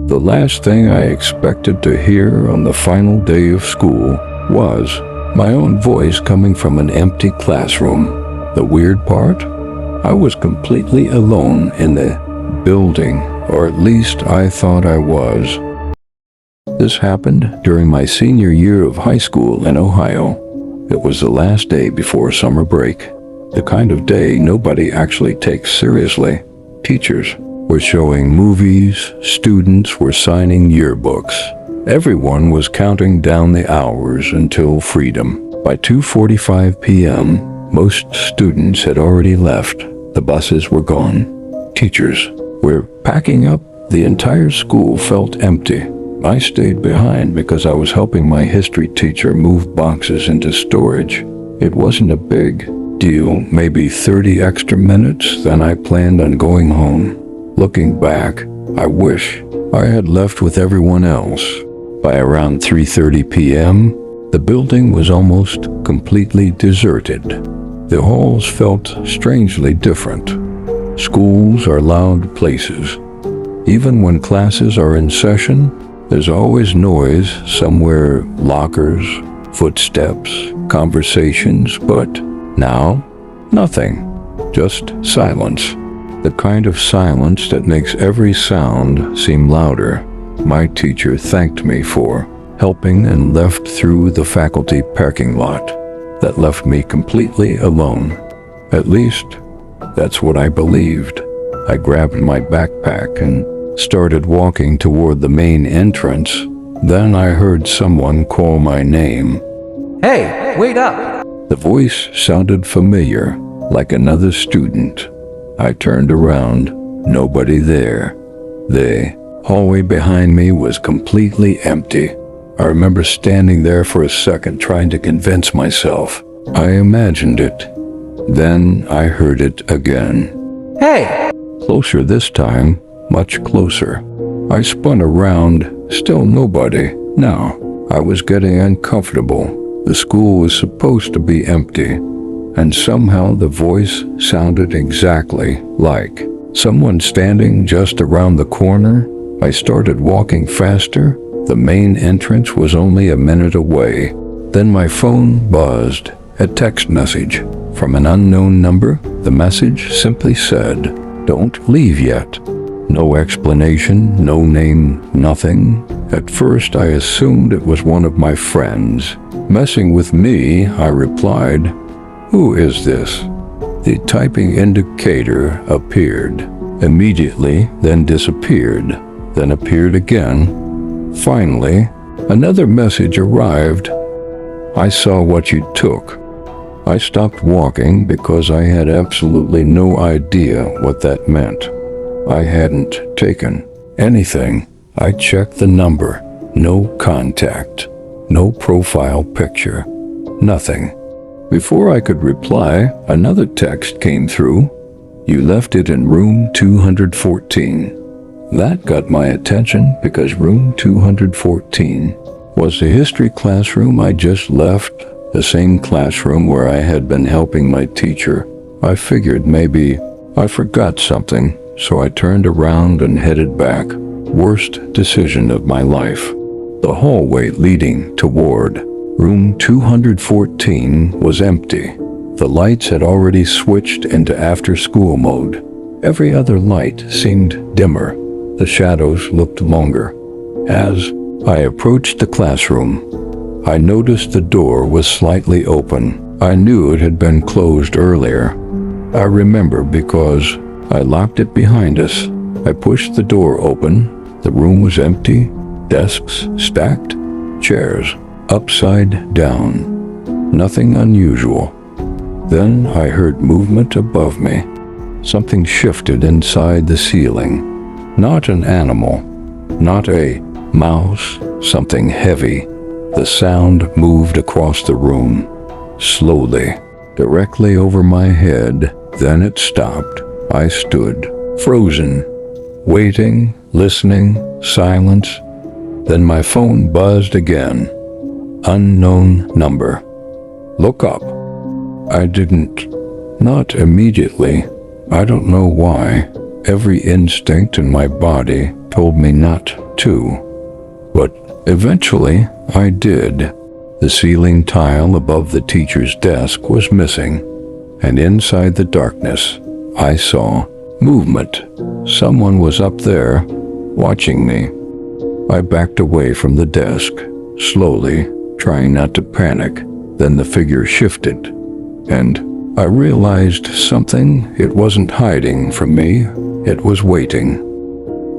The last thing I expected to hear on the final day of school was my own voice coming from an empty classroom. The weird part? I was completely alone in the building, or at least I thought I was. This happened during my senior year of high school in Ohio. It was the last day before summer break, the kind of day nobody actually takes seriously. Teachers were showing movies, students were signing yearbooks. Everyone was counting down the hours until freedom. By 2:45 p.m., most students had already left. The buses were gone. Teachers were packing up. The entire school felt empty. I stayed behind because I was helping my history teacher move boxes into storage. It wasn't a big deal, maybe 30 extra minutes, then I planned on going home. Looking back, I wish I had left with everyone else. By around 3:30 p.m., the building was almost completely deserted. The halls felt strangely different. Schools are loud places. Even when classes are in session, there's always noise somewhere, lockers, footsteps, conversations, but now, nothing, just silence. The kind of silence that makes every sound seem louder. My teacher thanked me for helping and left through the faculty parking lot. That left me completely alone. At least, that's what I believed. I grabbed my backpack and started walking toward the main entrance. Then I heard someone call my name. Hey, wait up! The voice sounded familiar, like another student. I turned around, nobody there. The hallway behind me was completely empty. I remember standing there for a second trying to convince myself. I imagined it. Then I heard it again. Hey! Closer this time, much closer. I spun around, still nobody. Now, I was getting uncomfortable. The school was supposed to be empty. And somehow the voice sounded exactly like someone standing just around the corner. I started walking faster. The main entrance was only a minute away. Then my phone buzzed, a text message from an unknown number. The message simply said, "Don't leave yet." No explanation, no name, nothing. At first I assumed it was one of my friends messing with me. I replied, "Who is this?" The typing indicator appeared immediately, then disappeared, then appeared again. Finally, another message arrived. "I saw what you took." I stopped walking because I had absolutely no idea what that meant. I hadn't taken anything. I checked the number. No contact. No profile picture. Nothing. Before I could reply, another text came through. "You left it in room 214. That got my attention because room 214 was the history classroom I just left, the same classroom where I had been helping my teacher. I figured maybe I forgot something, so I turned around and headed back. Worst decision of my life. The hallway leading toward room 214 was empty. The lights had already switched into after-school mode. Every other light seemed dimmer. The shadows looked longer. As I approached the classroom, I noticed the door was slightly open. I knew it had been closed earlier. I remember because I locked it behind us. I pushed the door open. The room was empty, desks stacked, chairs upside down. Nothing unusual. Then I heard movement above me. Something shifted inside the ceiling. Not an animal, not a mouse, something heavy. The sound moved across the room, slowly, directly over my head. Then it stopped. I stood, frozen, waiting, listening, silence. Then my phone buzzed again. Unknown number. Look up. I didn't. Not immediately. I don't know why. Every instinct in my body told me not too. But eventually, I did. The ceiling tile above the teacher's desk was missing, and inside the darkness, I saw movement. Someone was up there, watching me. I backed away from the desk, slowly, trying not to panic. Then the figure shifted, and I realized something. It wasn't hiding from me, it was waiting.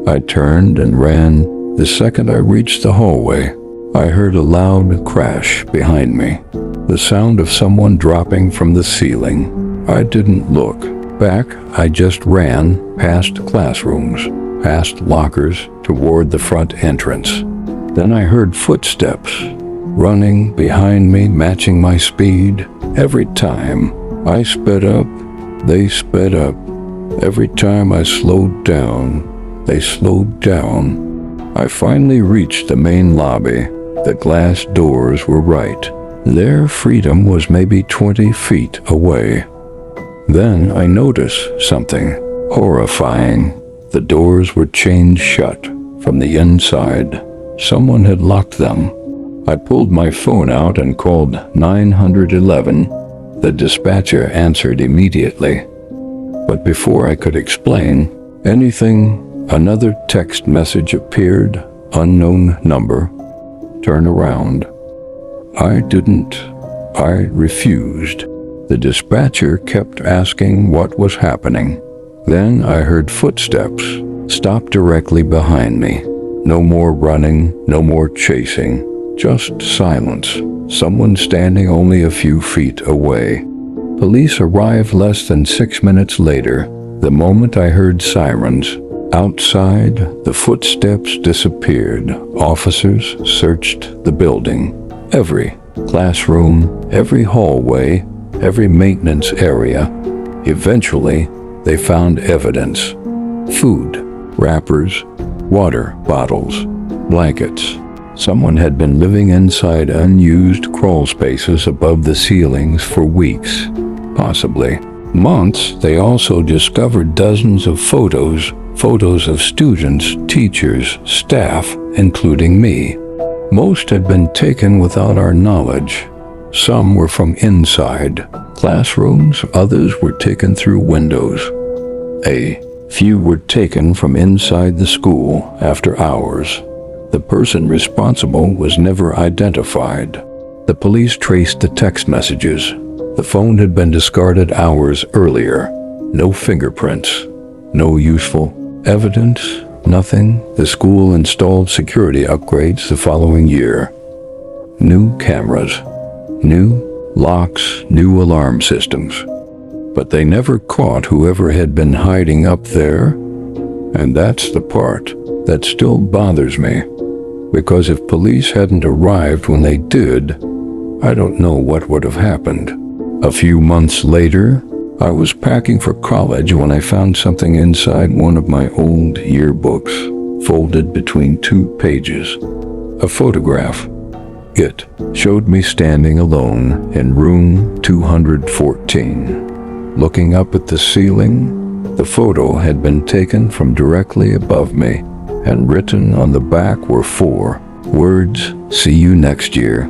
I turned and ran. The second I reached the hallway, I heard a loud crash behind me, the sound of someone dropping from the ceiling. I didn't look back, I just ran past classrooms, past lockers, toward the front entrance. Then I heard footsteps, running behind me, matching my speed. Every time I sped up, they sped up. Every time I slowed down, they slowed down. I finally reached the main lobby. The glass doors were right. Their freedom was maybe 20 feet away. Then I noticed something horrifying. The doors were chained shut from the inside. Someone had locked them. I pulled my phone out and called 911. The dispatcher answered immediately. But before I could explain anything, another text message appeared. Unknown number. Turn around. I didn't. I refused. The dispatcher kept asking what was happening. Then I heard footsteps stop directly behind me. No more running, no more chasing, just silence. Someone standing only a few feet away. Police arrived less than 6 minutes later. The moment I heard sirens, outside, the footsteps disappeared. Officers searched the building. Every classroom, every hallway, every maintenance area. Eventually, they found evidence. Food, wrappers, water bottles, blankets. Someone had been living inside unused crawl spaces above the ceilings for weeks, possibly months. They also discovered dozens of photos of students, teachers, staff, including me. Most had been taken without our knowledge. Some were from inside classrooms, others were taken through windows. A few were taken from inside the school after hours. The person responsible was never identified. The police traced the text messages. The phone had been discarded hours earlier. No fingerprints, no useful evidence, nothing. The school installed security upgrades the following year. New cameras, new locks, new alarm systems. But they never caught whoever had been hiding up there. And that's the part that still bothers me. Because if police hadn't arrived when they did, I don't know what would have happened. A few months later, I was packing for college when I found something inside one of my old yearbooks, folded between 2 pages. A photograph. It showed me standing alone in room 214. Looking up at the ceiling, the photo had been taken from directly above me, and written on the back were 4 words: "See you next year."